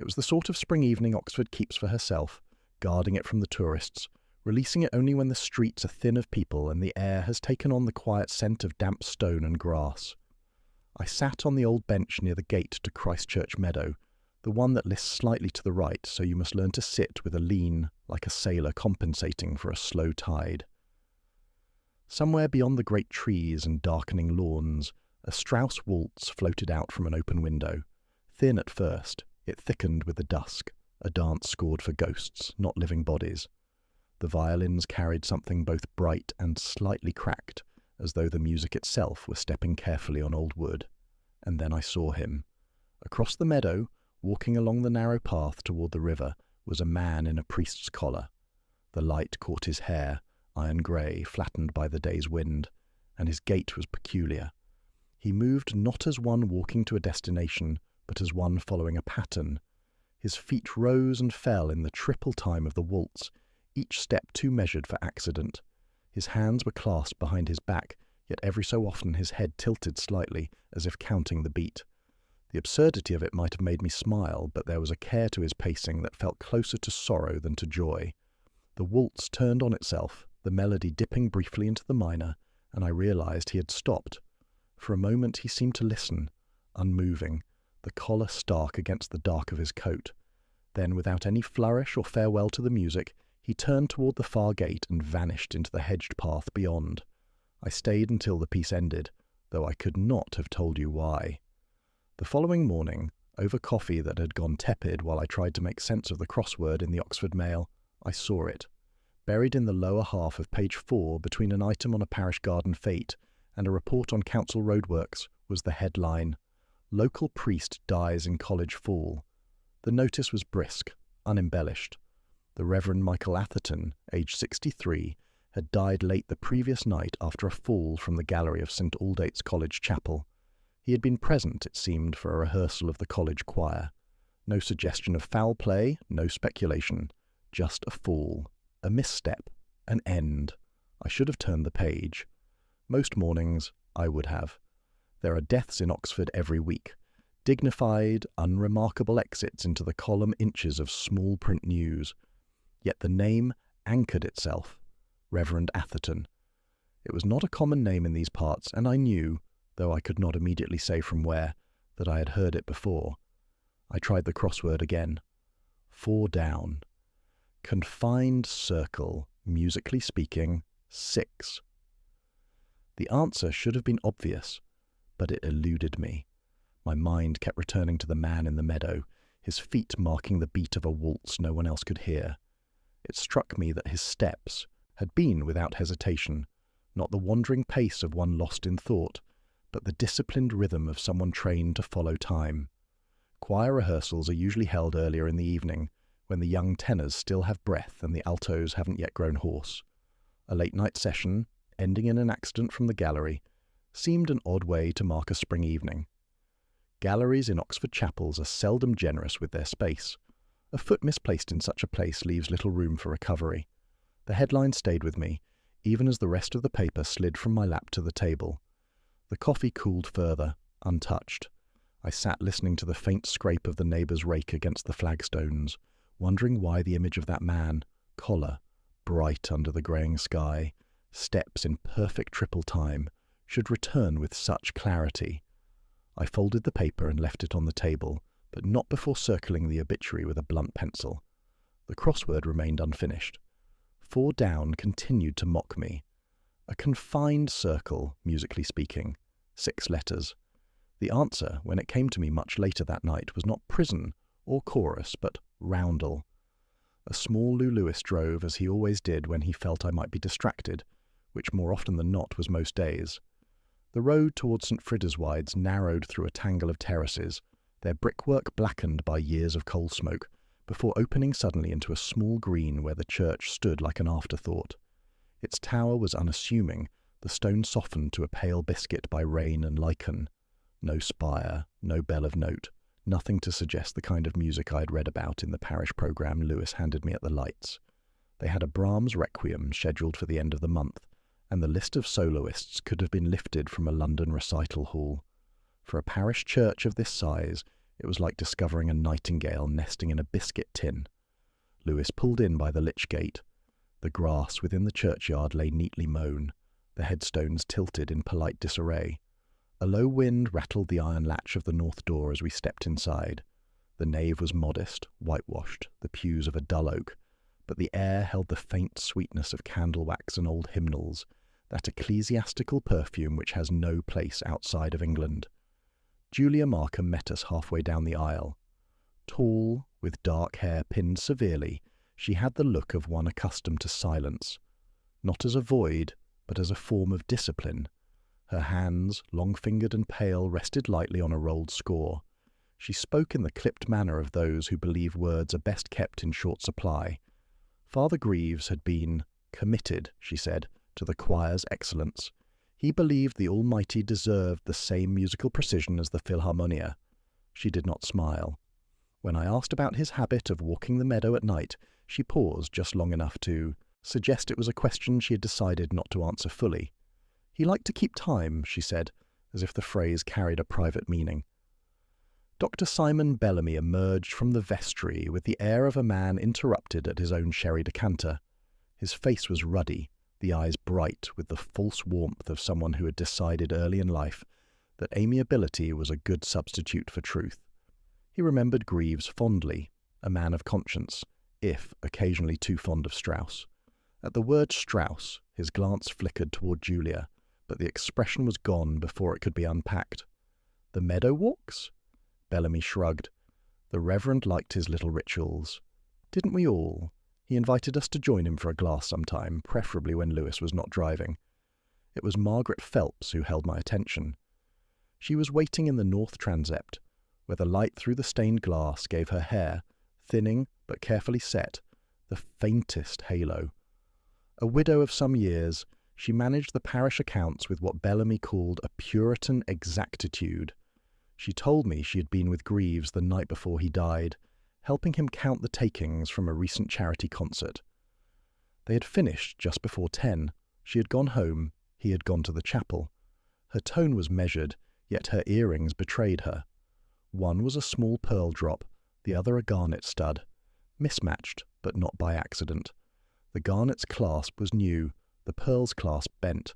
It was the sort of spring evening Oxford keeps for herself, guarding it from the tourists, releasing it only when the streets are thin of people and the air has taken on the quiet scent of damp stone and grass. I sat on the old bench near the gate to Christchurch Meadow, the one that lists slightly to the right, so you must learn to sit with a lean, like a sailor compensating for a slow tide. Somewhere beyond the great trees and darkening lawns, a Strauss waltz floated out from an open window. Thin at first, it thickened with the dusk, a dance scored for ghosts, not living bodies. The violins carried something both bright and slightly cracked, as though the music itself were stepping carefully on old wood. And then I saw him. Across the meadow, walking along the narrow path toward the river, was a man in a priest's collar. The light caught his hair, iron grey, flattened by the day's wind, and his gait was peculiar. He moved not as one walking to a destination, but as one following a pattern. His feet rose and fell in the triple time of the waltz, each step too measured for accident. His hands were clasped behind his back, yet every so often his head tilted slightly, as if counting the beat. The absurdity of it might have made me smile, but there was a care to his pacing that felt closer to sorrow than to joy. The waltz turned on itself, the melody dipping briefly into the minor, and I realized he had stopped. For a moment he seemed to listen, unmoving, the collar stark against the dark of his coat. Then, without any flourish or farewell to the music, he turned toward the far gate and vanished into the hedged path beyond. I stayed until the piece ended, though I could not have told you why. The following morning, over coffee that had gone tepid while I tried to make sense of the crossword in the Oxford Mail, I saw it. Buried in the lower half of page 4 between an item on a parish garden fete and a report on council roadworks was the headline, "Local Priest Dies in College Fall." The notice was brisk, unembellished. The Reverend Michael Atherton, aged 63, had died late the previous night after a fall from the gallery of St. Aldate's College Chapel. He had been present, it seemed, for a rehearsal of the college choir. No suggestion of foul play, no speculation. Just a fall, a misstep, an end. I should have turned the page. Most mornings, I would have. There are deaths in Oxford every week. Dignified, unremarkable exits into the column inches of small print news. Yet the name anchored itself. Reverend Atherton. It was not a common name in these parts, and I knew, though I could not immediately say from where, that I had heard it before. I tried the crossword again. 4 down. Confined circle, musically speaking, 6. The answer should have been obvious, but it eluded me. My mind kept returning to the man in the meadow, his feet marking the beat of a waltz no one else could hear. It struck me that his steps had been without hesitation, not the wandering pace of one lost in thought, but the disciplined rhythm of someone trained to follow time. Choir rehearsals are usually held earlier in the evening, when the young tenors still have breath and the altos haven't yet grown hoarse. A late-night session, ending in an accident from the gallery, seemed an odd way to mark a spring evening. Galleries in Oxford chapels are seldom generous with their space. A foot misplaced in such a place leaves little room for recovery. The headline stayed with me, even as the rest of the paper slid from my lap to the table. The coffee cooled further, untouched. I sat listening to the faint scrape of the neighbour's rake against the flagstones, wondering why the image of that man, collar, bright under the greying sky, steps in perfect triple time, should return with such clarity. I folded the paper and left it on the table, but not before circling the obituary with a blunt pencil. The crossword remained unfinished. 4 down continued to mock me. A confined circle, musically speaking, 6 letters. The answer, when it came to me much later that night, was not prison or chorus, but roundel. A small Lew Lewis drove, as he always did when he felt I might be distracted, which more often than not was most days. The road towards St. Friderswyde's narrowed through a tangle of terraces, their brickwork blackened by years of coal smoke, before opening suddenly into a small green where the church stood like an afterthought. Its tower was unassuming, the stone softened to a pale biscuit by rain and lichen. No spire, no bell of note, nothing to suggest the kind of music I had read about in the parish programme Lewis handed me at the lights. They had a Brahms requiem scheduled for the end of the month, and the list of soloists could have been lifted from a London recital hall. For a parish church of this size, It was like discovering a nightingale nesting in a biscuit tin. Lewis pulled in by the lich gate. The grass within the churchyard lay neatly mown, the headstones tilted in polite disarray. A low wind rattled the iron latch of the north door as we stepped inside. The nave was modest, whitewashed, the pews of a dull oak, but the air held the faint sweetness of candle wax and old hymnals, that ecclesiastical perfume which has no place outside of England. Julia Markham met us halfway down the aisle. Tall, with dark hair pinned severely, she had the look of one accustomed to silence, not as a void, but as a form of discipline. Her hands, long-fingered and pale, rested lightly on a rolled score. She spoke in the clipped manner of those who believe words are best kept in short supply. Father Greaves had been committed, she said, to the choir's excellence. He believed the Almighty deserved the same musical precision as the Philharmonia. She did not smile. When I asked about his habit of walking the meadow at night, she paused just long enough to suggest it was a question she had decided not to answer fully. He liked to keep time, she said, as if the phrase carried a private meaning. Dr. Simon Bellamy emerged from the vestry with the air of a man interrupted at his own sherry decanter. His face was ruddy, the eyes bright with the false warmth of someone who had decided early in life that amiability was a good substitute for truth. He remembered Greaves fondly, a man of conscience, if occasionally too fond of Strauss. At the word Strauss, his glance flickered toward Julia, but the expression was gone before it could be unpacked. The meadow walks? Bellamy shrugged. The Reverend liked his little rituals. Didn't we all? He invited us to join him for a glass sometime, preferably when Lewis was not driving. It was Margaret Phelps who held my attention. She was waiting in the north transept, where the light through the stained glass gave her hair, thinning but carefully set, the faintest halo. A widow of some years, she managed the parish accounts with what Bellamy called a Puritan exactitude. She told me she had been with Greaves the night before he died, helping him count the takings from a recent charity concert. They had finished just before 10. She had gone home, he had gone to the chapel. Her tone was measured, yet her earrings betrayed her. One was a small pearl drop, the other a garnet stud, mismatched, but not by accident. The garnet's clasp was new, the pearl's clasp bent,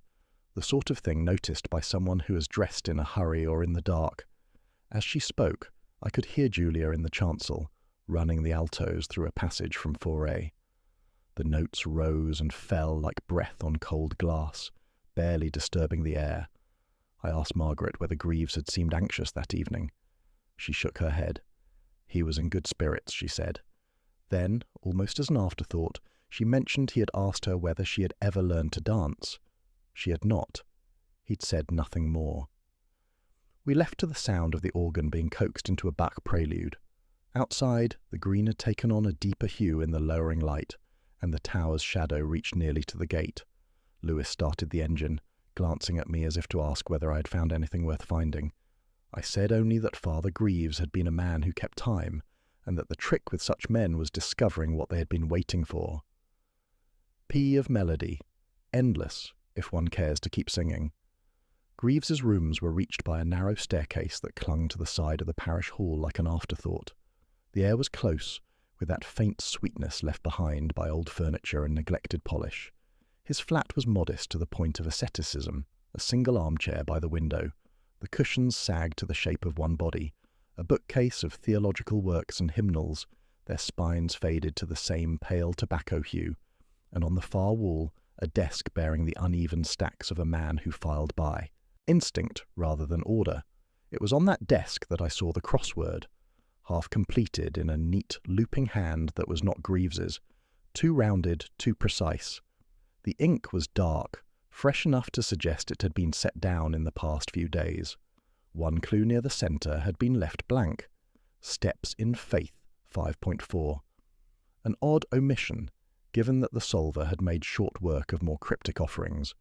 the sort of thing noticed by someone who is dressed in a hurry or in the dark. As she spoke, I could hear Julia in the chancel, running the altos through a passage from Poirot. The notes rose and fell like breath on cold glass, barely disturbing the air. I asked Margaret whether Greaves had seemed anxious that evening. She shook her head. He was in good spirits, she said. Then, almost as an afterthought, she mentioned he had asked her whether she had ever learned to dance. She had not. He'd said nothing more. We left to the sound of the organ being coaxed into a Bach prelude. Outside, the green had taken on a deeper hue in the lowering light, and the tower's shadow reached nearly to the gate. Lewis started the engine, glancing at me as if to ask whether I had found anything worth finding. I said only that Father Greaves had been a man who kept time, and that the trick with such men was discovering what they had been waiting for. P of melody, endless, if one cares to keep singing. Greaves's rooms were reached by a narrow staircase that clung to the side of the parish hall like an afterthought. The air was close, with that faint sweetness left behind by old furniture and neglected polish. His flat was modest to the point of asceticism, a single armchair by the window. The cushions sagged to the shape of one body, a bookcase of theological works and hymnals, their spines faded to the same pale tobacco hue, and on the far wall a desk bearing the uneven stacks of a man who filed by. Instinct rather than order. It was on that desk that I saw the crossword, half completed in a neat, looping hand that was not Greaves's, too rounded, too precise. The ink was dark, fresh enough to suggest it had been set down in the past few days. One clue near the centre had been left blank. Steps in Faith, 5.4. An odd omission, given that the solver had made short work of more cryptic offerings.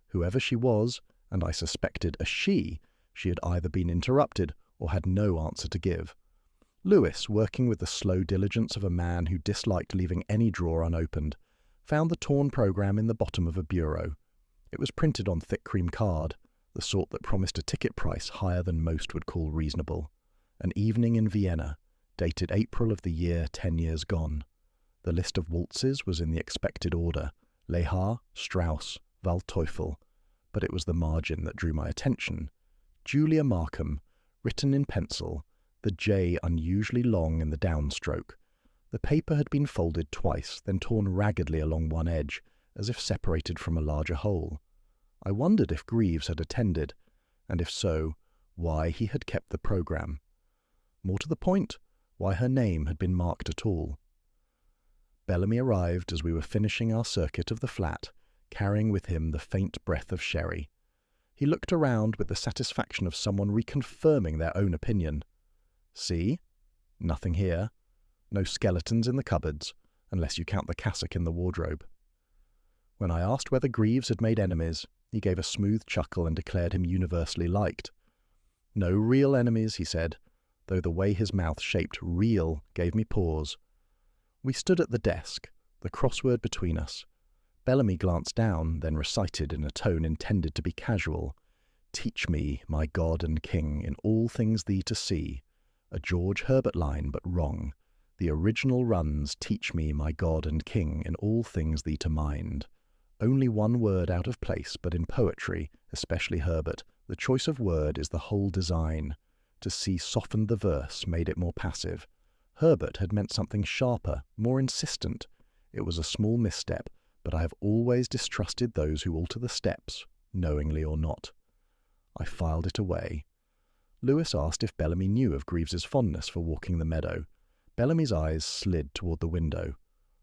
Whoever she was, and I suspected a she had either been interrupted or had no answer to give. Lewis, working with the slow diligence of a man who disliked leaving any drawer unopened, found the torn programme in the bottom of a bureau. It was printed on thick cream card, the sort that promised a ticket price higher than most would call reasonable. An evening in Vienna, dated April of the year 10 years gone. The list of waltzes was in the expected order, Lehar, Strauss, Waldteufel, but it was the margin that drew my attention. Julia Markham, written in pencil, the J unusually long in the downstroke. The paper had been folded twice, then torn raggedly along one edge, as if separated from a larger whole. I wondered if Greaves had attended, and if so, why he had kept the programme. More to the point, why her name had been marked at all. Bellamy arrived as we were finishing our circuit of the flat, carrying with him the faint breath of sherry. He looked around with the satisfaction of someone reconfirming their own opinion. See? Nothing here. No skeletons in the cupboards, unless you count the cassock in the wardrobe. When I asked whether Greaves had made enemies, he gave a smooth chuckle and declared him universally liked. No real enemies, he said, though the way his mouth shaped real gave me pause. We stood at the desk, the crossword between us. Bellamy glanced down, then recited in a tone intended to be casual, "Teach me, my God and King, in all things thee to see." A George Herbert line, but wrong. The original runs, "Teach me, my God and King, in all things thee to mind." Only one word out of place, but in poetry, especially Herbert, the choice of word is the whole design. To see softened the verse, made it more passive. Herbert had meant something sharper, more insistent. It was a small misstep, but I have always distrusted those who alter the steps, knowingly or not. I filed it away. Lewis asked if Bellamy knew of Greaves's fondness for walking the meadow. Bellamy's eyes slid toward the window.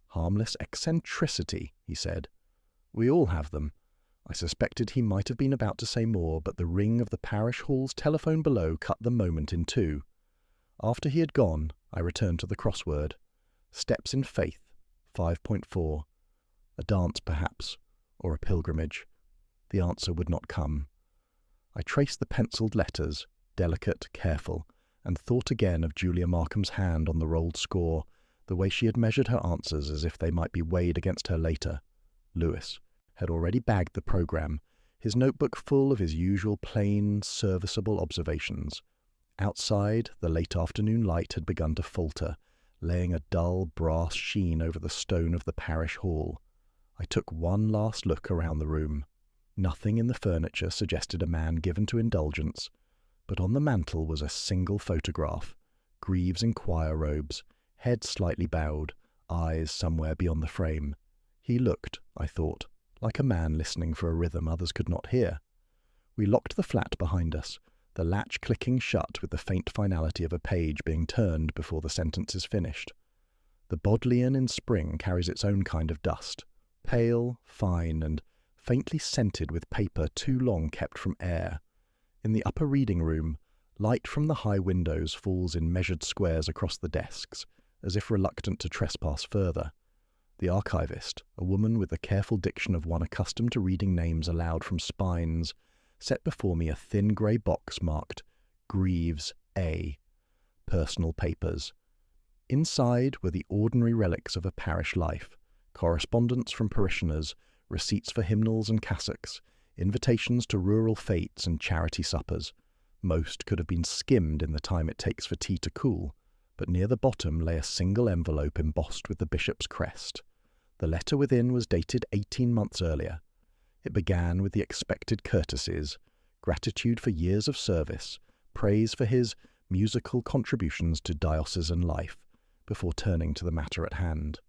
"Harmless eccentricity," he said. "We all have them." I suspected he might have been about to say more, but the ring of the parish hall's telephone below cut the moment in two. After he had gone, I returned to the crossword. Steps in Faith, 5.4. A dance, perhaps, or a pilgrimage. The answer would not come. I traced the penciled letters, delicate, careful, and thought again of Julia Markham's hand on the rolled score, the way she had measured her answers as if they might be weighed against her later. Lewis had already bagged the programme, his notebook full of his usual plain, serviceable observations. Outside, the late afternoon light had begun to falter, laying a dull brass sheen over the stone of the parish hall. I took one last look around the room. Nothing in the furniture suggested a man given to indulgence, but on the mantel was a single photograph, Greaves in choir robes, head slightly bowed, eyes somewhere beyond the frame. He looked, I thought, like a man listening for a rhythm others could not hear. We locked the flat behind us, the latch clicking shut with the faint finality of a page being turned before the sentence is finished. The Bodleian in spring carries its own kind of dust, pale, fine, and faintly scented with paper too long kept from air. In the upper reading room, light from the high windows falls in measured squares across the desks, as if reluctant to trespass further. The archivist, a woman with the careful diction of one accustomed to reading names aloud from spines, set before me a thin grey box marked Greaves A. Personal papers. Inside were the ordinary relics of a parish life, correspondence from parishioners, receipts for hymnals and cassocks, invitations to rural fêtes and charity suppers. Most could have been skimmed in the time it takes for tea to cool, but near the bottom lay a single envelope embossed with the bishop's crest. The letter within was dated 18 months earlier. It began with the expected courtesies, gratitude for years of service, praise for his musical contributions to diocesan life, before turning to the matter at hand.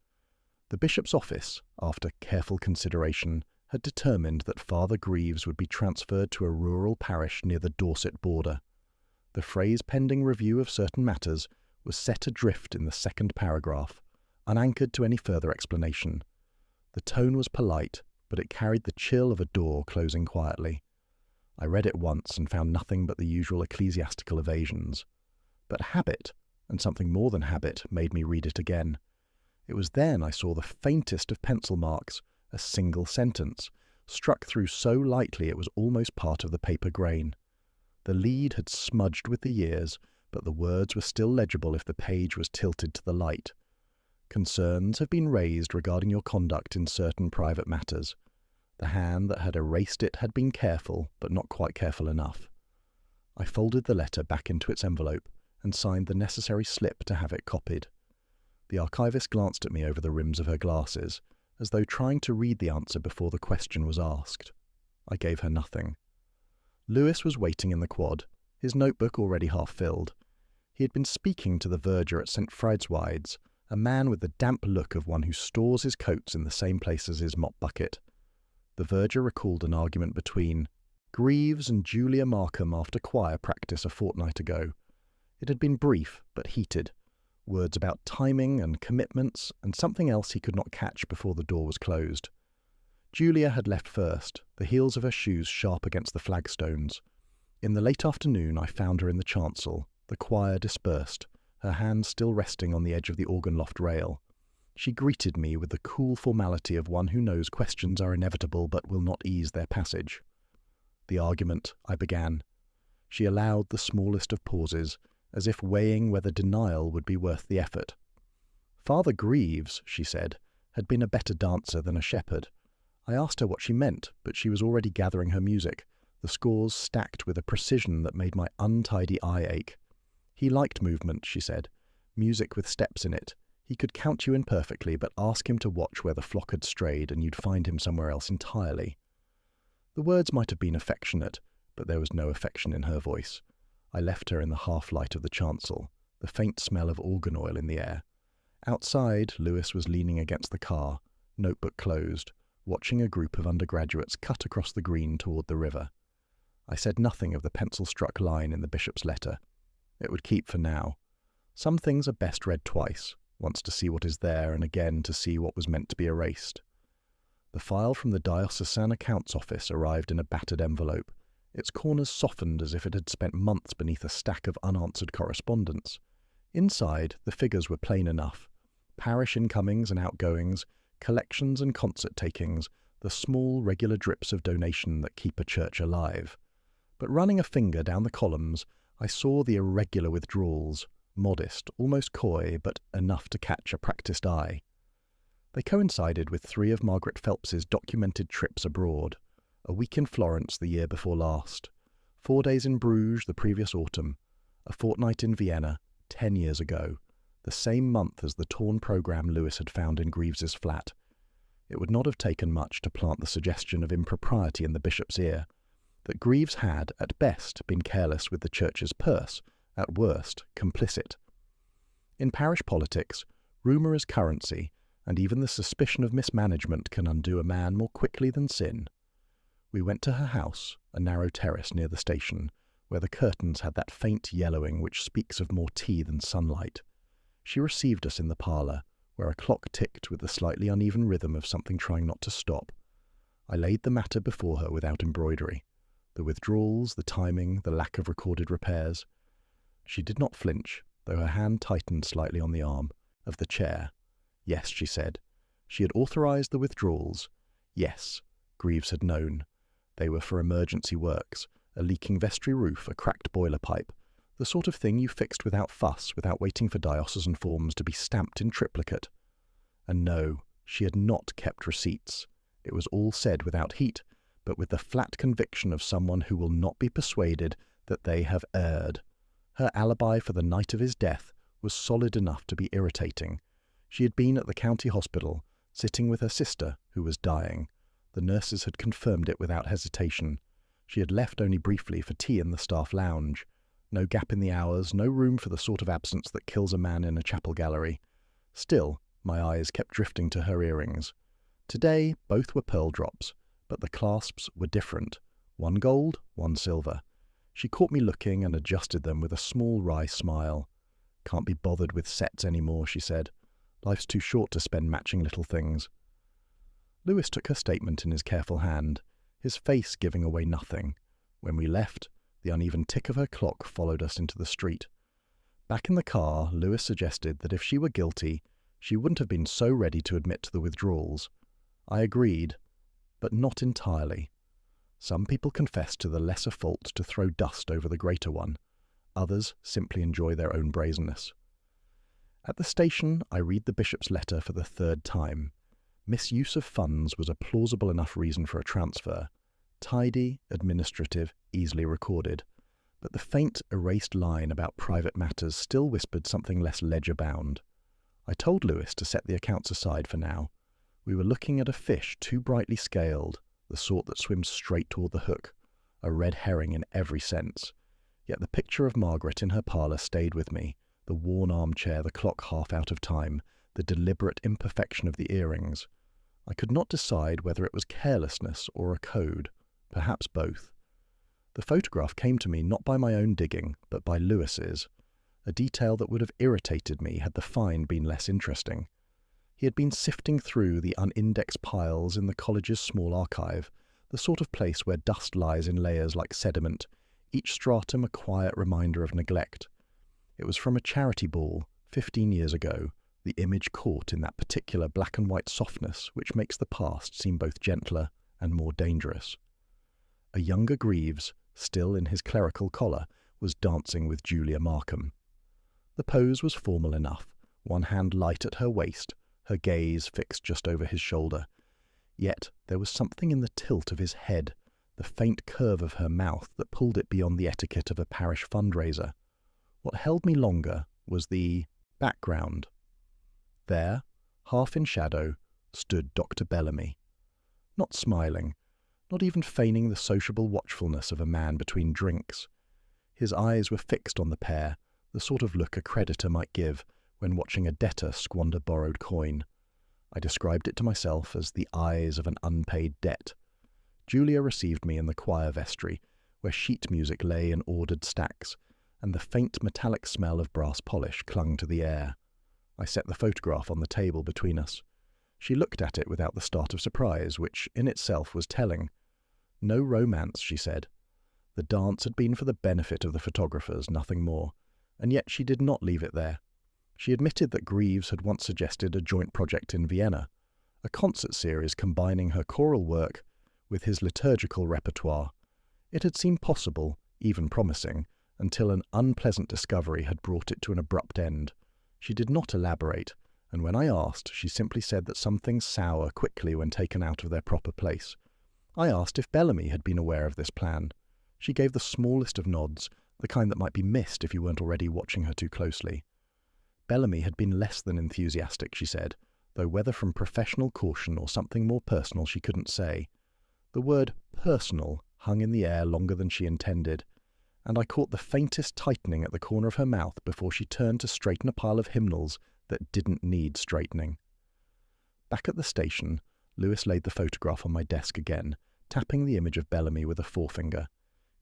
The bishop's office, after careful consideration, had determined that Father Greaves would be transferred to a rural parish near the Dorset border. The phrase pending review of certain matters was set adrift in the second paragraph, unanchored to any further explanation. The tone was polite, but it carried the chill of a door closing quietly. I read it once and found nothing but the usual ecclesiastical evasions. But habit, and something more than habit, made me read it again. It was then I saw the faintest of pencil marks, a single sentence, struck through so lightly it was almost part of the paper grain. The lead had smudged with the years, but the words were still legible if the page was tilted to the light. Concerns have been raised regarding your conduct in certain private matters. The hand that had erased it had been careful, but not quite careful enough. I folded the letter back into its envelope and signed the necessary slip to have it copied. The archivist glanced at me over the rims of her glasses, as though trying to read the answer before the question was asked. I gave her nothing. Lewis was waiting in the quad, his notebook already half filled. He had been speaking to the verger at St. Friedwide's, a man with the damp look of one who stores his coats in the same place as his mop bucket. The verger recalled an argument between Greaves and Julia Markham after choir practice a fortnight ago. It had been brief, but heated. Words about timing and commitments, and something else he could not catch before the door was closed. Julia had left first, the heels of her shoes sharp against the flagstones. In the late afternoon I found her in the chancel, the choir dispersed, her hand still resting on the edge of the organ loft rail. She greeted me with the cool formality of one who knows questions are inevitable but will not ease their passage. The argument, I began. She allowed the smallest of pauses, as if weighing whether denial would be worth the effort. Father Greaves, she said, had been a better dancer than a shepherd. I asked her what she meant, but she was already gathering her music, the scores stacked with a precision that made my untidy eye ache. He liked movement, she said, music with steps in it. He could count you in perfectly, but ask him to watch where the flock had strayed and you'd find him somewhere else entirely. The words might have been affectionate, but there was no affection in her voice. I left her in the half-light of the chancel, the faint smell of organ oil in the air. Outside, Lewis was leaning against the car, notebook closed, watching a group of undergraduates cut across the green toward the river. I said nothing of the pencil-struck line in the bishop's letter. It would keep for now. Some things are best read twice, once to see what is there and again to see what was meant to be erased. The file from the diocesan accounts office arrived in a battered envelope, its corners softened as if it had spent months beneath a stack of unanswered correspondence. Inside, the figures were plain enough. Parish incomings and outgoings, collections and concert takings, the small, regular drips of donation that keep a church alive. But running a finger down the columns, I saw the irregular withdrawals, modest, almost coy, but enough to catch a practised eye. They coincided with 3 of Margaret Phelps's documented trips abroad, a week in Florence the year before last, 4 days in Bruges the previous autumn, a fortnight in Vienna 10 years ago, the same month as the torn programme Lewis had found in Greaves's flat. It would not have taken much to plant the suggestion of impropriety in the bishop's ear, that Greaves had, at best, been careless with the church's purse, at worst, complicit. In parish politics, rumour is currency, and even the suspicion of mismanagement can undo a man more quickly than sin. We went to her house, a narrow terrace near the station, where the curtains had that faint yellowing which speaks of more tea than sunlight. She received us in the parlour, where a clock ticked with the slightly uneven rhythm of something trying not to stop. I laid the matter before her without embroidery. The withdrawals, the timing, the lack of recorded repairs. She did not flinch, though her hand tightened slightly on the arm of the chair. Yes, she said. She had authorised the withdrawals. Yes, Greaves had known. They were for emergency works, a leaking vestry roof, a cracked boiler pipe, the sort of thing you fixed without fuss, without waiting for diocesan forms to be stamped in triplicate. And no, she had not kept receipts. It was all said without heat, but with the flat conviction of someone who will not be persuaded that they have erred. Her alibi for the night of his death was solid enough to be irritating. She had been at the county hospital, sitting with her sister, who was dying. The nurses had confirmed it without hesitation. She had left only briefly for tea in the staff lounge. No gap in the hours, no room for the sort of absence that kills a man in a chapel gallery. Still, my eyes kept drifting to her earrings. Today, both were pearl drops, but the clasps were different. One gold, one silver. She caught me looking and adjusted them with a small wry smile. "Can't be bothered with sets any more," she said. "Life's too short to spend matching little things." Lewis took her statement in his careful hand, his face giving away nothing. When we left, the uneven tick of her clock followed us into the street. Back in the car, Lewis suggested that if she were guilty, she wouldn't have been so ready to admit to the withdrawals. I agreed, but not entirely. Some people confess to the lesser fault to throw dust over the greater one. Others simply enjoy their own brazenness. At the station, I read the bishop's letter for the 3rd time. Misuse of funds was a plausible enough reason for a transfer. Tidy, administrative, easily recorded. but the faint, erased line about private matters still whispered something less ledger-bound. I told Lewis to set the accounts aside for now. We were looking at a fish too brightly scaled, the sort that swims straight toward the hook, a red herring in every sense. Yet the picture of Margaret in her parlour stayed with me, the worn armchair, the clock half out of time, the deliberate imperfection of the earrings. I could not decide whether it was carelessness or a code, perhaps both. The photograph came to me not by my own digging, but by Lewis's, a detail that would have irritated me had the find been less interesting. He had been sifting through the unindexed piles in the college's small archive, the sort of place where dust lies in layers like sediment, each stratum a quiet reminder of neglect. It was from a charity ball, 15 years ago, the image caught in that particular black and white softness which makes the past seem both gentler and more dangerous. A younger Greaves, still in his clerical collar, was dancing with Julia Markham. The pose was formal enough, one hand light at her waist, her gaze fixed just over his shoulder. Yet there was something in the tilt of his head, the faint curve of her mouth that pulled it beyond the etiquette of a parish fundraiser. What held me longer was the background. There, half in shadow, stood Dr. Bellamy. Not smiling, not even feigning the sociable watchfulness of a man between drinks. His eyes were fixed on the pair, the sort of look a creditor might give when watching a debtor squander borrowed coin. I described it to myself as the eyes of an unpaid debt. Julia received me in the choir vestry, where sheet music lay in ordered stacks, and the faint metallic smell of brass polish clung to the air. I set the photograph on the table between us. She looked at it without the start of surprise, which in itself was telling. No romance, she said. The dance had been for the benefit of the photographers, nothing more, and yet she did not leave it there. She admitted that Greaves had once suggested a joint project in Vienna, a concert series combining her choral work with his liturgical repertoire. It had seemed possible, even promising, until an unpleasant discovery had brought it to an abrupt end. She did not elaborate, and when I asked, she simply said that some things sour quickly when taken out of their proper place. I asked if Bellamy had been aware of this plan. She gave the smallest of nods, the kind that might be missed if you weren't already watching her too closely. Bellamy had been less than enthusiastic, she said, though whether from professional caution or something more personal she couldn't say. The word personal hung in the air longer than she intended, and I caught the faintest tightening at the corner of her mouth before she turned to straighten a pile of hymnals that didn't need straightening. Back at the station, Lewis laid the photograph on my desk again, tapping the image of Bellamy with a forefinger.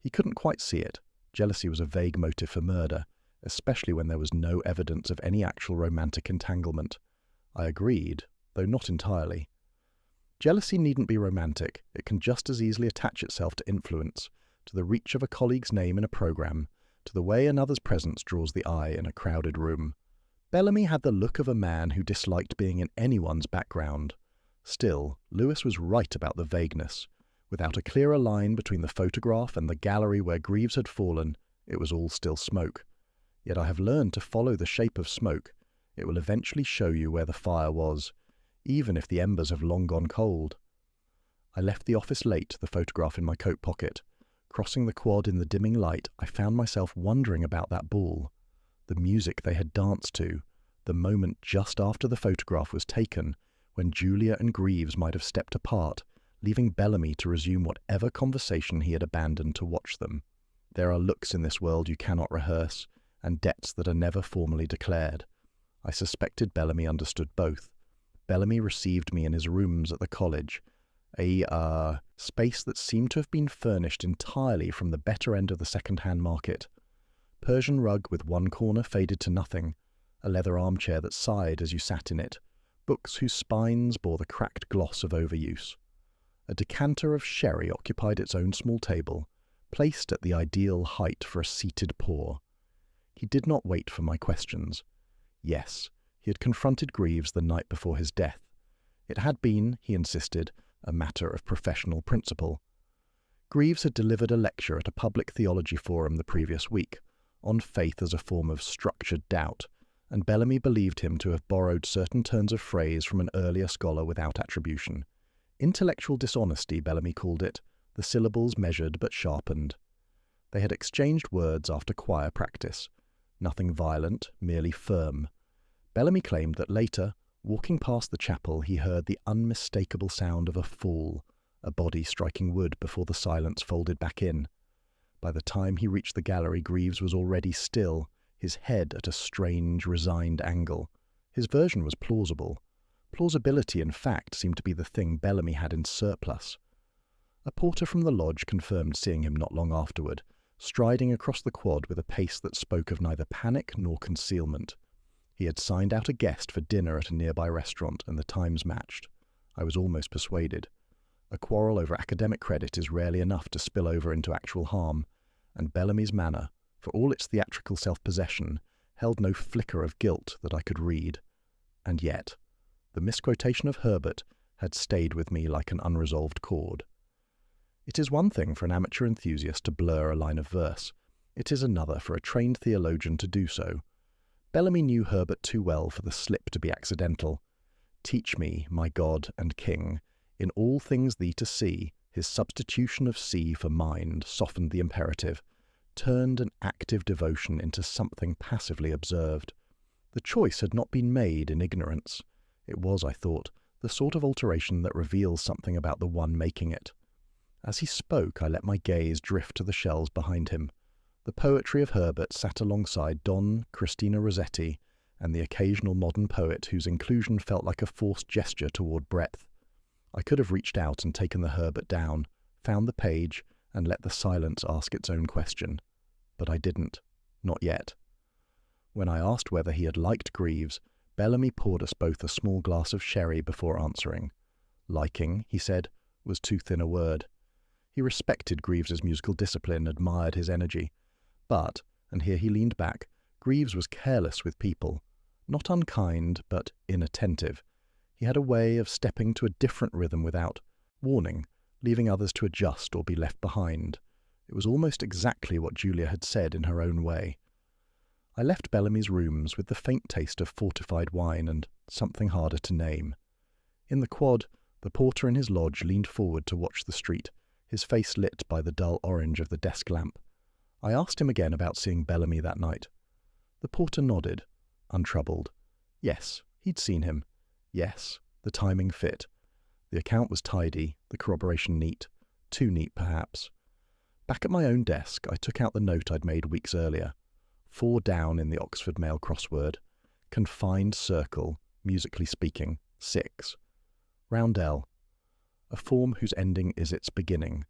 He couldn't quite see it. Jealousy was a vague motive for murder, especially when there was no evidence of any actual romantic entanglement. I agreed, though not entirely. Jealousy needn't be romantic. It can just as easily attach itself to influence, to the reach of a colleague's name in a program, to the way another's presence draws the eye in a crowded room. Bellamy had the look of a man who disliked being in anyone's background. Still, Lewis was right about the vagueness. Without a clearer line between the photograph and the gallery where Greaves had fallen, it was all still smoke. Yet I have learned to follow the shape of smoke. It will eventually show you where the fire was, even if the embers have long gone cold. I left the office late, the photograph in my coat pocket. Crossing the quad in the dimming light, I found myself wondering about that ball. The music they had danced to, the moment just after the photograph was taken, when Julia and Greaves might have stepped apart, leaving Bellamy to resume whatever conversation he had abandoned to watch them. There are looks in this world you cannot rehearse, and debts that are never formally declared. I suspected Bellamy understood both. Bellamy received me in his rooms at the college, a space that seemed to have been furnished entirely from the better end of the second-hand market. Persian rug with one corner faded to nothing, a leather armchair that sighed as you sat in it, books whose spines bore the cracked gloss of overuse. A decanter of sherry occupied its own small table, placed at the ideal height for a seated pour. He did not wait for my questions. Yes, he had confronted Greaves the night before his death. It had been, he insisted, a matter of professional principle. Greaves had delivered a lecture at a public theology forum the previous week, on faith as a form of structured doubt, and Bellamy believed him to have borrowed certain turns of phrase from an earlier scholar without attribution. Intellectual dishonesty, Bellamy called it, the syllables measured but sharpened. They had exchanged words after choir practice. Nothing violent, merely firm. Bellamy claimed that later, walking past the chapel, he heard the unmistakable sound of a fall, a body striking wood before the silence folded back in. By the time he reached the gallery, Greaves was already still, his head at a strange, resigned angle. His version was plausible. Plausibility, in fact, seemed to be the thing Bellamy had in surplus. A porter from the lodge confirmed seeing him not long afterward, striding across the quad with a pace that spoke of neither panic nor concealment. He had signed out a guest for dinner at a nearby restaurant, and the times matched. I was almost persuaded. A quarrel over academic credit is rarely enough to spill over into actual harm, and Bellamy's manner, for all its theatrical self-possession, held no flicker of guilt that I could read. And yet, the misquotation of Herbert had stayed with me like an unresolved chord. It is one thing for an amateur enthusiast to blur a line of verse. It is another for a trained theologian to do so. Bellamy knew Herbert too well for the slip to be accidental. Teach me, my God and King, in all things thee to see. His substitution of see for mind softened the imperative, turned an active devotion into something passively observed. The choice had not been made in ignorance. It was, I thought, the sort of alteration that reveals something about the one making it. As he spoke, I let my gaze drift to the shelves behind him. The poetry of Herbert sat alongside Don, Christina Rossetti, and the occasional modern poet whose inclusion felt like a forced gesture toward breadth. I could have reached out and taken the Herbert down, found the page, and let the silence ask its own question. But I didn't. Not yet. When I asked whether he had liked Greaves, Bellamy poured us both a small glass of sherry before answering. Liking, he said, was too thin a word. He respected Greaves's musical discipline, admired his energy. But, and here he leaned back, Greaves was careless with people. Not unkind, but inattentive. He had a way of stepping to a different rhythm without warning, leaving others to adjust or be left behind. It was almost exactly what Julia had said in her own way. I left Bellamy's rooms with the faint taste of fortified wine and something harder to name. In the quad, the porter in his lodge leaned forward to watch the street, his face lit by the dull orange of the desk lamp. I asked him again about seeing Bellamy that night. The porter nodded, untroubled. Yes, he'd seen him. Yes, the timing fit. The account was tidy, the corroboration neat. Too neat, perhaps. Back at my own desk, I took out the note I'd made weeks earlier. 4 down in the Oxford Mail crossword. Confined circle, musically speaking, 6. Roundel. A form whose ending is its beginning.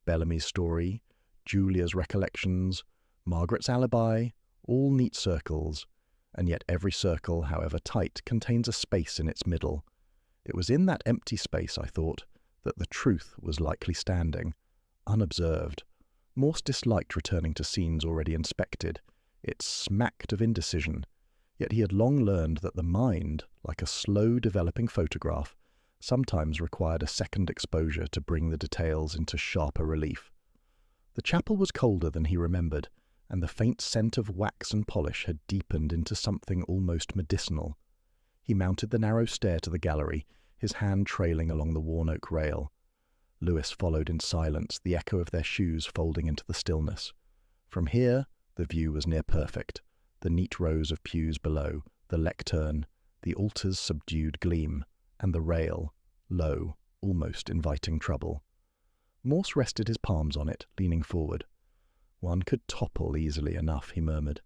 Bellamy's story, Julia's recollections, Margaret's alibi, all neat circles, and yet every circle, however tight, contains a space in its middle. It was in that empty space, I thought, that the truth was likely standing, unobserved. Morse disliked returning to scenes already inspected. It smacked of indecision, yet he had long learned that the mind, like a slow-developing photograph, sometimes required a second exposure to bring the details into sharper relief. The chapel was colder than he remembered, and the faint scent of wax and polish had deepened into something almost medicinal. He mounted the narrow stair to the gallery, his hand trailing along the worn oak rail. Lewis followed in silence, the echo of their shoes folding into the stillness. From here, the view was near perfect. The neat rows of pews below, the lectern, the altar's subdued gleam, and the rail, low, almost inviting trouble. Morse rested his palms on it, leaning forward. One could topple easily enough, he murmured,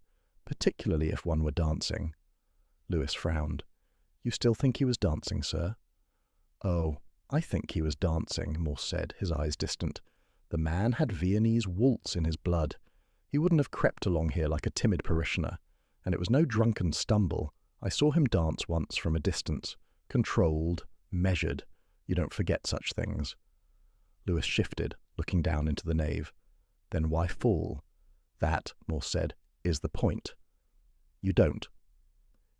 particularly if one were dancing. Lewis frowned. You still think he was dancing, sir? Oh, I think he was dancing, Morse said, his eyes distant. The man had Viennese waltz in his blood. He wouldn't have crept along here like a timid parishioner, and it was no drunken stumble. I saw him dance once from a distance, controlled, measured. You don't forget such things. Lewis shifted, looking down into the nave. Then why fall? That, Morse said, is the point. You don't.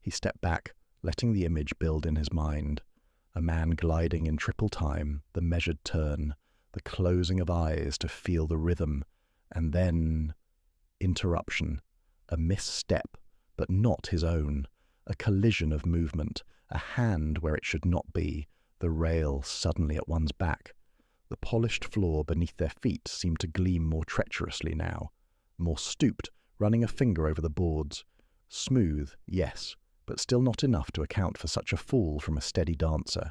He stepped back, letting the image build in his mind. A man gliding in triple time, the measured turn, the closing of eyes to feel the rhythm, and then interruption, a misstep, but not his own, a collision of movement, a hand where it should not be, the rail suddenly at one's back. The polished floor beneath their feet seemed to gleam more treacherously now. Morse stooped, running a finger over the boards. Smooth, yes, but still not enough to account for such a fall from a steady dancer.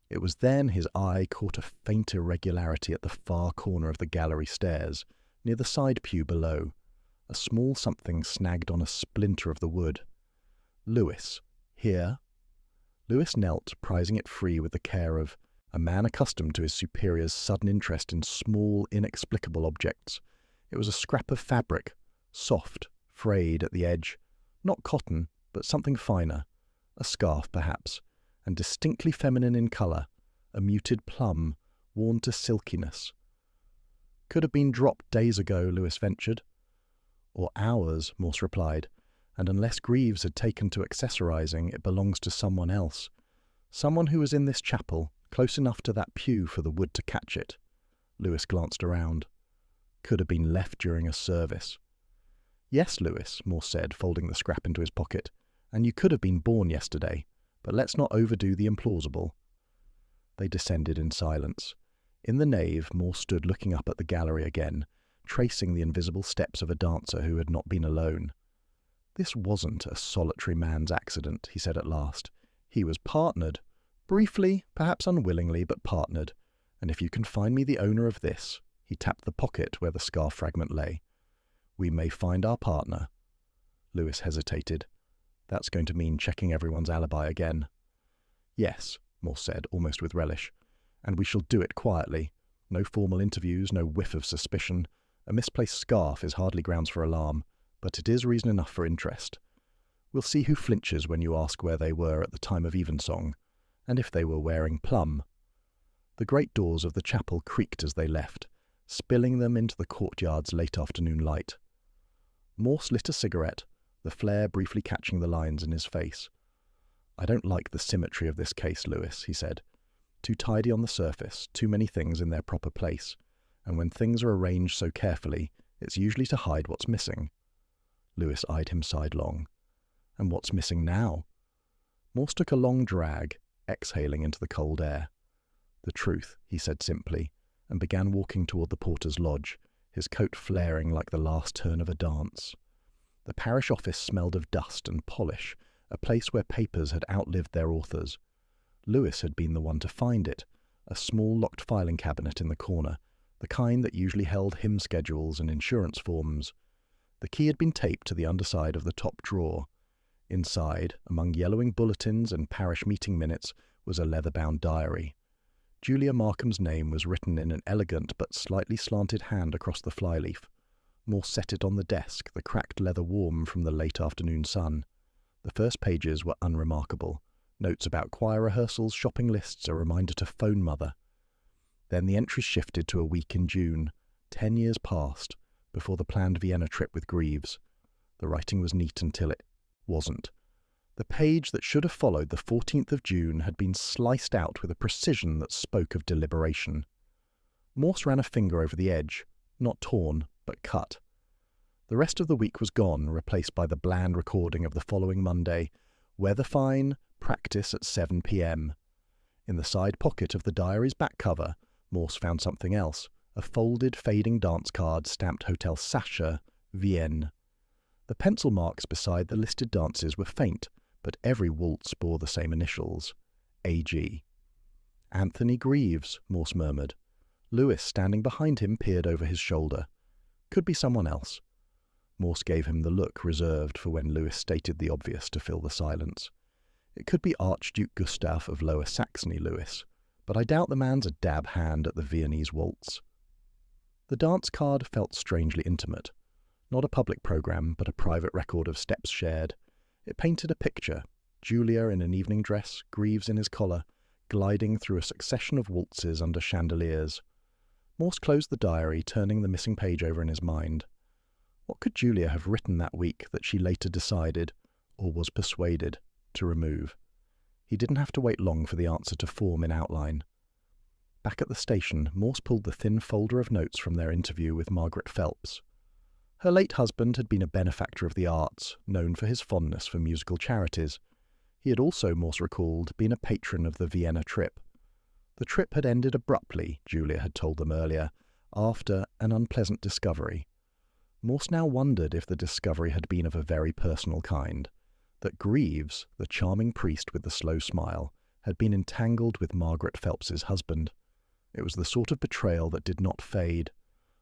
It was then his eye caught a faint irregularity at the far corner of the gallery stairs, near the side pew below. A small something snagged on a splinter of the wood. Lewis. Here? Lewis knelt, prizing it free with the care of a man accustomed to his superior's sudden interest in small, inexplicable objects. It was a scrap of fabric, soft, frayed at the edge. Not cotton, but something finer. A scarf, perhaps, and distinctly feminine in colour, a muted plum, worn to silkiness. Could have been dropped days ago, Lewis ventured. Or hours, Morse replied, and unless Greaves had taken to accessorizing, it belongs to someone else. Someone who was in this chapel, close enough to that pew for the wood to catch it. Lewis glanced around. Could have been left during a service. Yes, Lewis, Morse said, folding the scrap into his pocket, and you could have been born yesterday, but let's not overdo the implausible. They descended in silence. In the nave, Morse stood looking up at the gallery again, tracing the invisible steps of a dancer who had not been alone. This wasn't a solitary man's accident, he said at last. He was partnered. Briefly, perhaps unwillingly, but partnered. And if you can find me the owner of this, he tapped the pocket where the scarf fragment lay, we may find our partner. Lewis hesitated. That's going to mean checking everyone's alibi again. Yes, Morse said, almost with relish. And we shall do it quietly. No formal interviews, no whiff of suspicion. A misplaced scarf is hardly grounds for alarm, but it is reason enough for interest. We'll see who flinches when you ask where they were at the time of evensong, and if they were wearing plum. The great doors of the chapel creaked as they left, spilling them into the courtyard's late afternoon light. Morse lit a cigarette, the flare briefly catching the lines in his face. I don't like the symmetry of this case, Lewis, he said. Too tidy on the surface, too many things in their proper place, and when things are arranged so carefully, it's usually to hide what's missing. Lewis eyed him sidelong. And what's missing now? Morse took a long drag, exhaling into the cold air. The truth, he said simply, and began walking toward the porter's lodge, his coat flaring like the last turn of a dance. The parish office smelled of dust and polish, a place where papers had outlived their authors. Lewis had been the one to find it, a small locked filing cabinet in the corner, the kind that usually held hymn schedules and insurance forms. The key had been taped to the underside of the top drawer. Inside, among yellowing bulletins and parish meeting minutes, was a leather-bound diary. Julia Markham's name was written in an elegant but slightly slanted hand across the flyleaf. Morse set it on the desk, the cracked leather warm from the late afternoon sun. The first pages were unremarkable. Notes about choir rehearsals, shopping lists, a reminder to phone mother. Then the entries shifted to a week in June. 10 years passed, before the planned Vienna trip with Greaves. The writing was neat until it wasn't. The page that should have followed the 14th of June had been sliced out with a precision that spoke of deliberation. Morse ran a finger over the edge, not torn, but cut. The rest of the week was gone, replaced by the bland recording of the following Monday. Weather fine, practice at 7 p.m. In the side pocket of the diary's back cover, Morse found something else, a folded, fading dance card stamped Hotel Sascha, Vienne. The pencil marks beside the listed dances were faint, but every waltz bore the same initials, A.G. Anthony Greaves, Morse murmured. Lewis, standing behind him, peered over his shoulder. Could be someone else. Morse gave him the look reserved for when Lewis stated the obvious to fill the silence. It could be Archduke Gustav of Lower Saxony, Lewis, but I doubt the man's a dab hand at the Viennese waltz. The dance card felt strangely intimate. Not a public programme, but a private record of steps shared. It painted a picture, Julia in an evening dress, Greaves in his collar, gliding through a succession of waltzes under chandeliers. Morse closed the diary, turning the missing page over in his mind. What could Julia have written that week that she later decided, or was persuaded, to remove? He didn't have to wait long for the answer to form in outline. Back at the station, Morse pulled the thin folder of notes from their interview with Margaret Phelps. Her late husband had been a benefactor of the arts, known for his fondness for musical charities. He had also, Morse recalled, been a patron of the Vienna trip. The trip had ended abruptly, Julia had told them earlier, after an unpleasant discovery. Morse now wondered if the discovery had been of a very personal kind, that Greaves, the charming priest with the slow smile, had been entangled with Margaret Phelps's husband. It was the sort of betrayal that did not fade.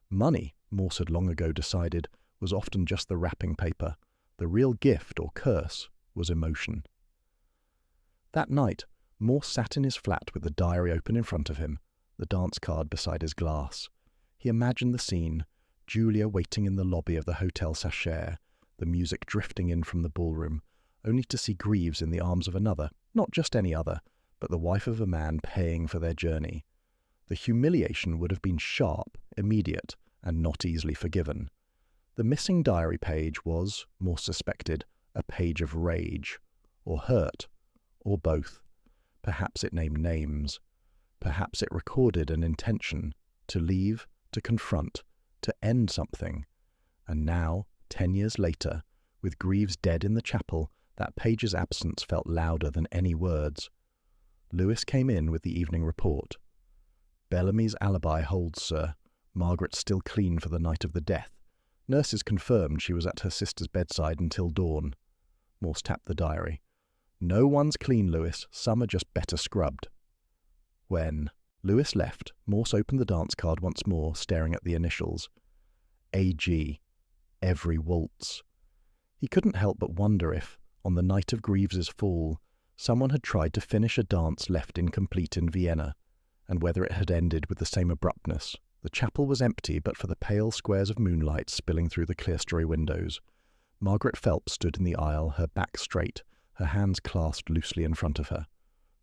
Money, Morse had long ago decided, was often just the wrapping paper. The real gift or curse was emotion. That night, Morse sat in his flat with the diary open in front of him, the dance card beside his glass. He imagined the scene, Julia waiting in the lobby of the Hotel Sacher, the music drifting in from the ballroom, only to see Greaves in the arms of another, not just any other, but the wife of a man paying for their journey. The humiliation would have been sharp, immediate, and not easily forgiven. The missing diary page was, Morse suspected, a page of rage, or hurt, or both. Perhaps it named names. Perhaps it recorded an intention, to leave, to confront, to end something. And now, 10 years later, with Greaves dead in the chapel, that page's absence felt louder than any words. Lewis came in with the evening report. "Bellamy's alibi holds, sir. Margaret's still clean for the night of the death. Nurses confirmed she was at her sister's bedside until dawn." Morse tapped the diary. "No one's clean, Lewis. Some are just better scrubbed." When Lewis left, Morse opened the dance card once more, staring at the initials. A.G. Every waltz. He couldn't help but wonder if, on the night of Greaves's fall, someone had tried to finish a dance left incomplete in Vienna, and whether it had ended with the same abruptness. The chapel was empty but for the pale squares of moonlight spilling through the clerestory windows. Margaret Phelps stood in the aisle, her back straight, her hands clasped loosely in front of her.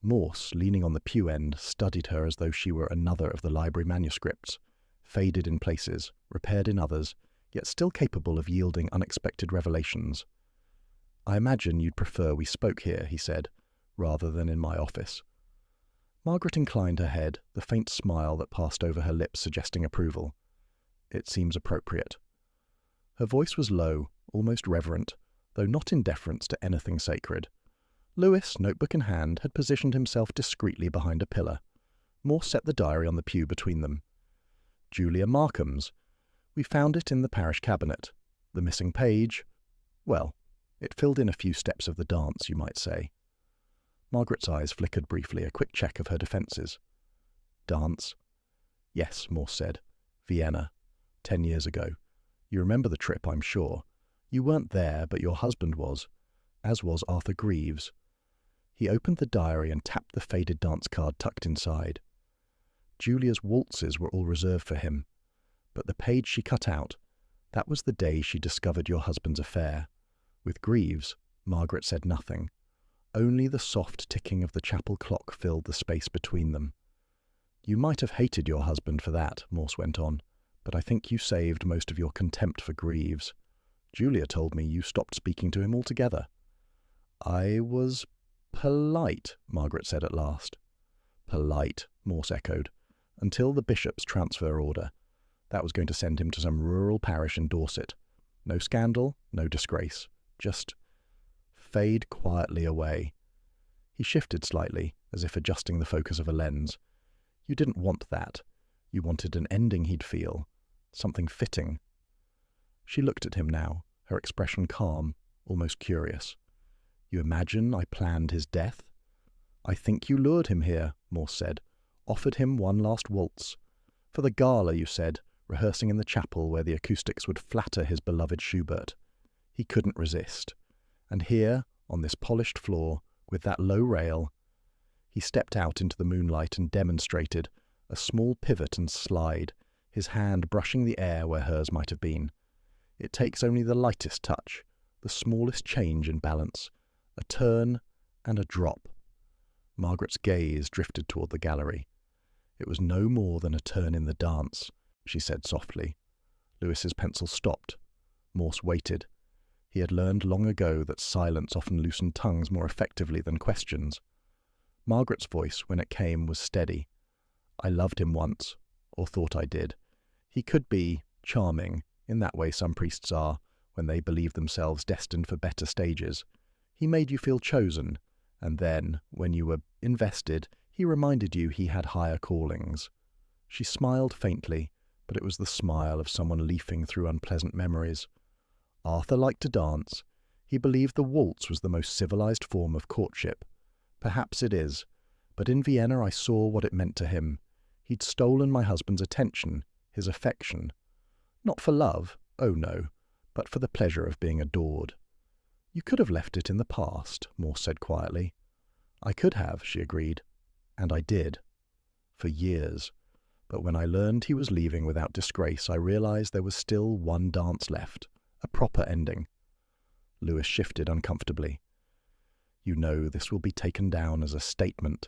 Morse, leaning on the pew end, studied her as though she were another of the library manuscripts, faded in places, repaired in others, yet still capable of yielding unexpected revelations. "I imagine you'd prefer we spoke here," he said, "rather than in my office." Margaret inclined her head, the faint smile that passed over her lips suggesting approval. "It seems appropriate." Her voice was low, almost reverent, though not in deference to anything sacred. Lewis, notebook in hand, had positioned himself discreetly behind a pillar. Morse set the diary on the pew between them. "Julia Markham's. We found it in the parish cabinet. The missing page, well, it filled in a few steps of the dance, you might say." Margaret's eyes flickered briefly, a quick check of her defences. "Dance?" "Yes," Morse said. "Vienna. 10 years ago. You remember the trip, I'm sure. You weren't there, but your husband was, as was Arthur Greaves." He opened the diary and tapped the faded dance card tucked inside. Julia's waltzes were all reserved for him, but the page she cut out, that was the day she discovered your husband's affair. With Greaves, Margaret said nothing. Only the soft ticking of the chapel clock filled the space between them. "You might have hated your husband for that," Morse went on, "but I think you saved most of your contempt for Greaves. Julia told me you stopped speaking to him altogether." "I was polite," Margaret said at last. "Polite," Morse echoed, "until the bishop's transfer order. That was going to send him to some rural parish in Dorset. No scandal, no disgrace. Just fade quietly away." He shifted slightly, as if adjusting the focus of a lens. "You didn't want that. You wanted an ending he'd feel. Something fitting." She looked at him now, her expression calm, almost curious. "You imagine I planned his death?" "I think you lured him here," Morse said. "Offered him one last waltz. For the gala, you said, rehearsing in the chapel where the acoustics would flatter his beloved Schubert. He couldn't resist. And here, on this polished floor, with that low rail—" He stepped out into the moonlight and demonstrated a small pivot and slide, his hand brushing the air where hers might have been. "It takes only the lightest touch, the smallest change in balance, a turn and a drop." Margaret's gaze drifted toward the gallery. "It was no more than a turn in the dance," she said softly. Lewis's pencil stopped. Morse waited. He had learned long ago that silence often loosened tongues more effectively than questions. Margaret's voice, when it came, was steady. "I loved him once, or thought I did. He could be charming, in that way some priests are, when they believe themselves destined for better stages. He made you feel chosen, and then, when you were invested, He reminded you he had higher callings. She smiled faintly, but it was the smile of someone leafing through unpleasant memories. Arthur liked to dance. He believed the waltz was the most civilized form of courtship. Perhaps it is, but in Vienna I saw what it meant to him. He'd stolen my husband's attention, his affection. Not for love, oh no, but for the pleasure of being adored. You could have left it in the past, Morse said quietly. I could have, she agreed. And I did. For years. But when I learned he was leaving without disgrace, I realized there was still one dance left, a proper ending. Lewis shifted uncomfortably. You know this will be taken down as a statement.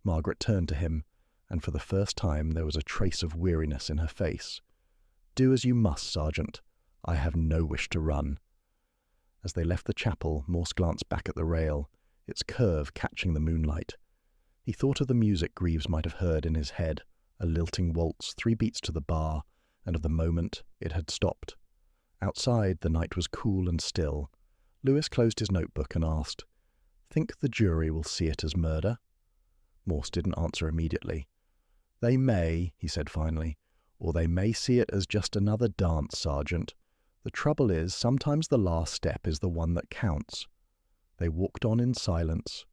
Margaret turned to him, and for the first time there was a trace of weariness in her face. Do as you must, Sergeant. I have no wish to run. As they left the chapel, Morse glanced back at the rail, its curve catching the moonlight. He thought of the music Greaves might have heard in his head, a lilting waltz 3 beats to the bar, and of the moment it had stopped. Outside, the night was cool and still. Lewis closed his notebook and asked, "Think the jury will see it as murder?" Morse didn't answer immediately. "They may," he said finally, "or they may see it as just another dance, Sergeant. The trouble is, sometimes the last step is the one that counts." They walked on in silence,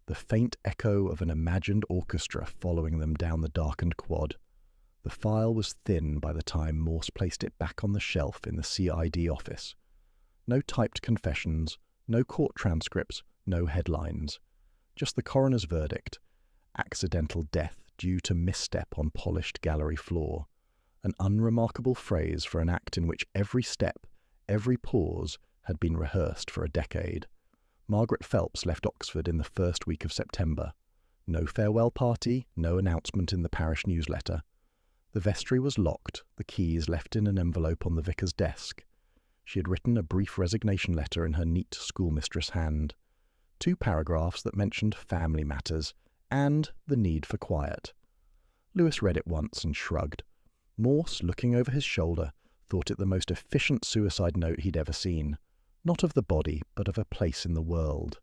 the faint echo of an imagined orchestra following them down the darkened quad. The file was thin by the time Morse placed it back on the shelf in the CID office. No typed confessions, no court transcripts, no headlines. Just the coroner's verdict. Accidental death due to misstep on polished gallery floor. An unremarkable phrase for an act in which every step, every pause, had been rehearsed for a decade. Margaret Phelps left Oxford in the first week of September. No farewell party, no announcement in the parish newsletter. The vestry was locked, the keys left in an envelope on the vicar's desk. She had written a brief resignation letter in her neat schoolmistress hand. 2 paragraphs that mentioned family matters and the need for quiet. Lewis read it once and shrugged. Morse, looking over his shoulder, thought it the most efficient suicide note he'd ever seen. Not of the body, but of a place in the world.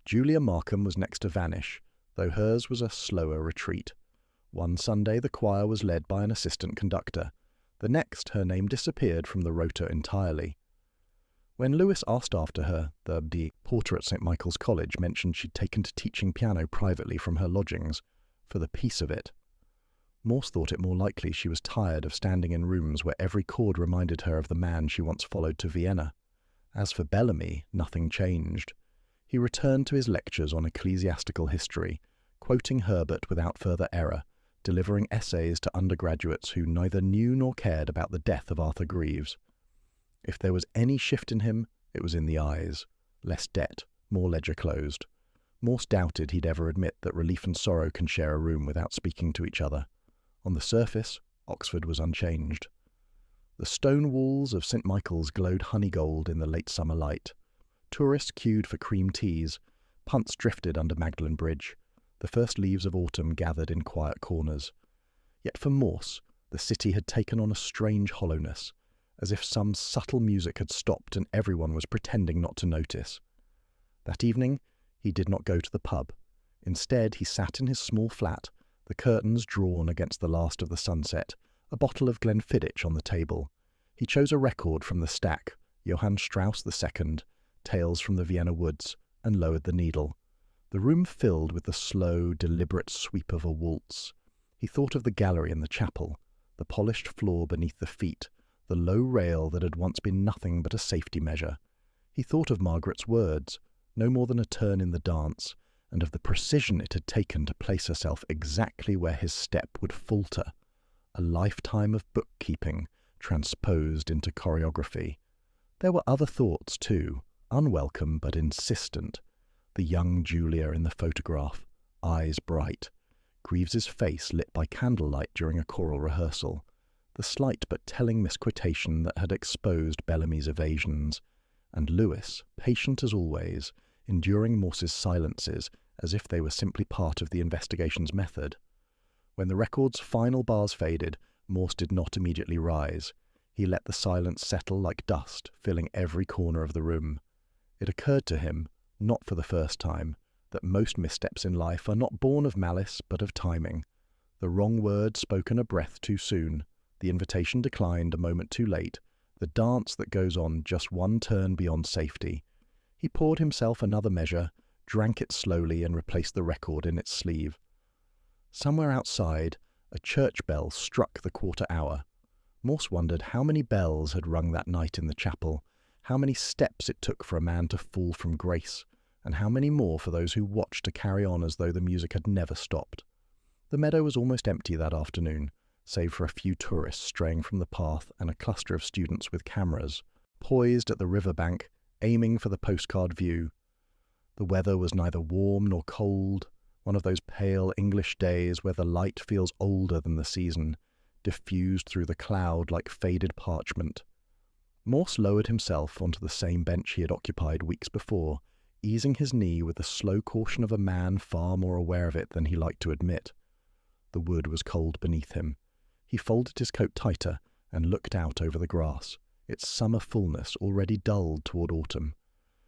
Julia Markham was next to vanish, though hers was a slower retreat. One Sunday the choir was led by an assistant conductor. The next her name disappeared from the rota entirely. When Lewis asked after her, the porter at St. Michael's College mentioned she'd taken to teaching piano privately from her lodgings, for the peace of it. Morse thought it more likely she was tired of standing in rooms where every chord reminded her of the man she once followed to Vienna. As for Bellamy, nothing changed. He returned to his lectures on ecclesiastical history, quoting Herbert without further error, delivering essays to undergraduates who neither knew nor cared about the death of Arthur Greaves. If there was any shift in him, it was in the eyes. Less debt, more ledger closed. Morse doubted he'd ever admit that relief and sorrow can share a room without speaking to each other. On the surface, Oxford was unchanged. The stone walls of St. Michael's glowed honey-gold in the late summer light. Tourists queued for cream teas. Punts drifted under Magdalen Bridge. The first leaves of autumn gathered in quiet corners. Yet for Morse, the city had taken on a strange hollowness, as if some subtle music had stopped and everyone was pretending not to notice. That evening, he did not go to the pub. Instead, he sat in his small flat, the curtains drawn against the last of the sunset, a bottle of Glenfiddich on the table. He chose a record from the stack, Johann Strauss II, Tales from the Vienna Woods, and lowered the needle. The room filled with the slow, deliberate sweep of a waltz. He thought of the gallery in the chapel, the polished floor beneath the feet, the low rail that had once been nothing but a safety measure. He thought of Margaret's words, no more than a turn in the dance, and of the precision it had taken to place herself exactly where his step would falter. A lifetime of bookkeeping transposed into choreography. There were other thoughts, too, unwelcome but insistent. The young Julia in the photograph, eyes bright. Greaves's face lit by candlelight during a choral rehearsal. The slight but telling misquotation that had exposed Bellamy's evasions. And Lewis, patient as always, enduring Morse's silences as if they were simply part of the investigation's method. When the record's final bars faded, Morse did not immediately rise. He let the silence settle like dust, filling every corner of the room. It occurred to him, not for the first time, that most missteps in life are not born of malice but of timing. The wrong word spoken a breath too soon, the invitation declined a moment too late, the dance that goes on just one turn beyond safety. He poured himself another measure, drank it slowly, and replaced the record in its sleeve. Somewhere outside, a church bell struck the quarter hour. Morse wondered how many bells had rung that night in the chapel, how many steps it took for a man to fall from grace, and how many more for those who watched to carry on as though the music had never stopped. The meadow was almost empty that afternoon, save for a few tourists straying from the path and a cluster of students with cameras, poised at the riverbank, aiming for the postcard view. The weather was neither warm nor cold, one of those pale English days where the light feels older than the season, diffused through the cloud like faded parchment. Morse lowered himself onto the same bench he had occupied weeks before, easing his knee with the slow caution of a man far more aware of it than he liked to admit. The wood was cold beneath him. He folded his coat tighter and looked out over the grass, its summer fullness already dulled toward autumn.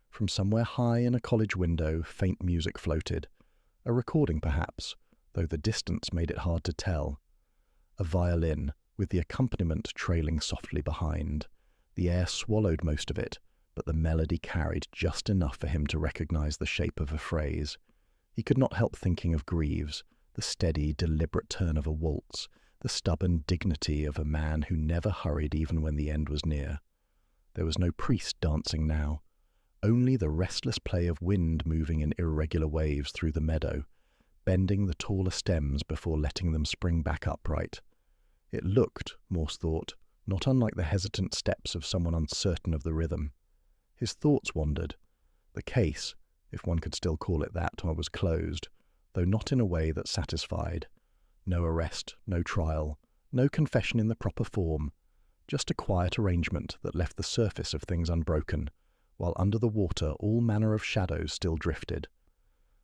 From somewhere high in a college window, faint music floated. A recording, perhaps, though the distance made it hard to tell. A violin, with the accompaniment trailing softly behind. The air swallowed most of it, but the melody carried just enough for him to recognize the shape of a phrase. He could not help thinking of Greaves, the steady, deliberate turn of a waltz, the stubborn dignity of a man who never hurried even when the end was near. There was no priest dancing now, only the restless play of wind moving in irregular waves through the meadow, bending the taller stems before letting them spring back upright. It looked, Morse thought, not unlike the hesitant steps of someone uncertain of the rhythm. His thoughts wandered. The case, if one could still call it that, was closed, though not in a way that satisfied. No arrest, no trial, no confession in the proper form, just a quiet arrangement that left the surface of things unbroken, while under the water all manner of shadows still drifted.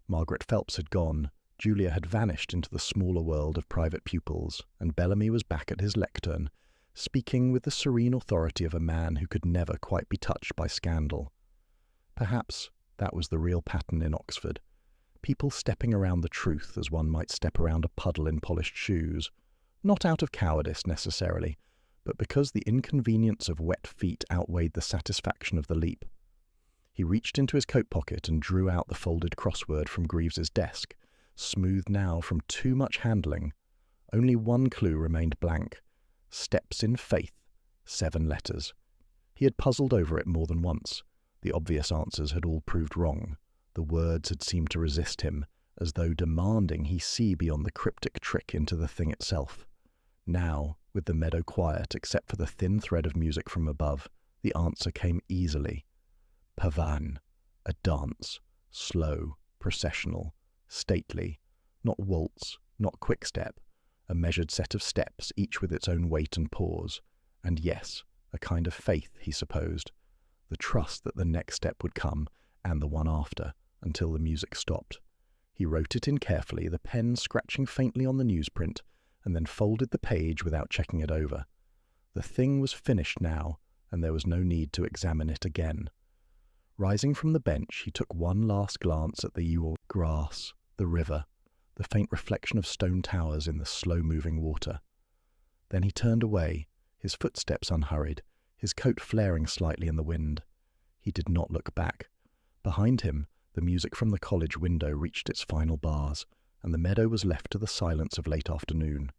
Margaret Phelps had gone, Julia had vanished into the smaller world of private pupils, and Bellamy was back at his lectern, speaking with the serene authority of a man who could never quite be touched by scandal. Perhaps that was the real pattern in Oxford. People stepping around the truth as one might step around a puddle in polished shoes, not out of cowardice necessarily, but because the inconvenience of wet feet outweighed the satisfaction of the leap. He reached into his coat pocket and drew out the folded crossword from Greaves's desk, smoothed now from too much handling. Only one clue remained blank. Steps in faith, 7 letters. He had puzzled over it more than once. The obvious answers had all proved wrong. The words had seemed to resist him, as though demanding he see beyond the cryptic trick into the thing itself. Now, with the meadow quiet except for the thin thread of music from above, the answer came easily. Pavan, a dance, slow, processional, stately, not waltz, not quick-step, a measured set of steps, each with its own weight and pause, and yes, a kind of faith, he supposed, the trust that the next step would come, and the one after, until the music stopped. He wrote it in carefully, the pen scratching faintly on the newsprint, and then folded the page without checking it over. The thing was finished now, and there was no need to examine it again. Rising from the bench, he took one last glance at the Ewell grass, the river, the faint reflection of stone towers in the slow-moving water. Then he turned away, his footsteps unhurried, his coat flaring slightly in the wind. He did not look back. Behind him, the music from the college window reached its final bars, and the meadow was left to the silence of late afternoon.